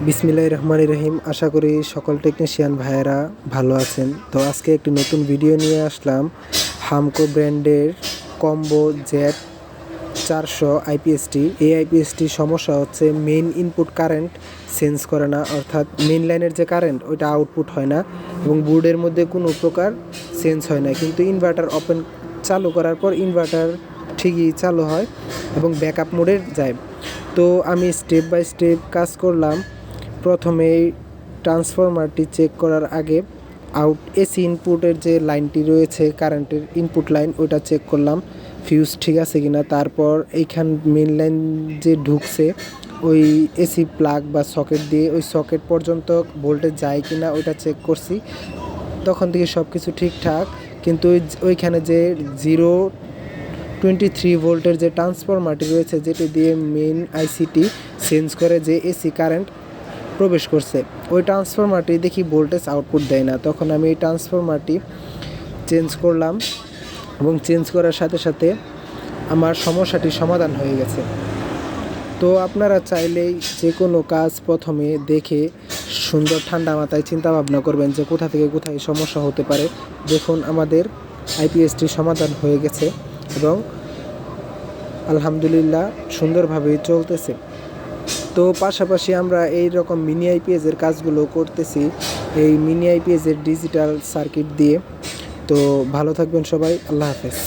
বিসমিল্লাহির রহমানির রহিম। আশা করি সকল টেকনিশিয়ান ভাইয়েরা ভালো আছেন। তো আজকে একটি নতুন ভিডিও নিয়ে আসলাম হামকো ব্র্যান্ডের কম্বো জেড 400 আইপিএসটি। এই আইপিএসটি সমস্যা হচ্ছে মেইন ইনপুট কারেন্ট চেঞ্জ করে না, অর্থাৎ মেইন লাইনের যে কারেন্ট ওইটা আউটপুট হয় না এবং বোর্ডের মধ্যে কোনো প্রকার চেঞ্জ হয় না, কিন্তু ইনভার্টার ওপেন চালু করার পর ইনভার্টার ঠিকই চালু হয় এবং ব্যাকআপ মোডে যায়। তো আমি স্টেপ বাই স্টেপ কাজ করলাম। প্রথমে ট্রান্সফরমারটি চেক করার আগে এসি ইনপুটের যে লাইনটি রয়েছে কারেন্টের ইনপুট লাইন ওটা চেক করলাম ফিউজ ঠিক আছে কিনা। তারপর এইখান মেন লাইন যে ঢুকছে ওই এসি প্লাগ বা সকেট দিয়ে ওই সকেট পর্যন্ত ভোল্টেজ যায় কিনা ওইটা চেক করছি। তখন থেকে সব কিছু ঠিকঠাক, কিন্তু ওইখানে যে 023 ভোল্টের যে ট্রান্সফরমারটি রয়েছে যেটি দিয়ে মেইন আইসিটি চেঞ্জ করে যে এসি কারেন্ট প্রবেশ করছে, ওই ট্রান্সফরমারটি দেখি ভোল্টেজ আউটপুট দেয় না। তখন আমি এই ট্রান্সফরমারটি চেঞ্জ করলাম এবং চেঞ্জ করার সাথে সাথে আমার সমস্যাটি সমাধান হয়ে গেছে। তো আপনারা চাইলেই যে কোনো কাজ প্রথমে দেখে সুন্দর ঠান্ডা মাথায় চিন্তা ভাবনা করবেন যে কোথা থেকে কোথায় সমস্যা হতে পারে। দেখুন আমাদের আইপিএসটি সমাধান হয়ে গেছে এবং আলহামদুলিল্লাহ সুন্দরভাবেই চলতেছে। তো পাশাপাশি আমরা এই রকম মিনি আইপিএসের কাজগুলো করতেছি এই মিনি আইপিএসের ডিজিটাল সার্কিট দিয়ে। তো ভালো থাকবেন সবাই, আল্লাহ হাফেজ।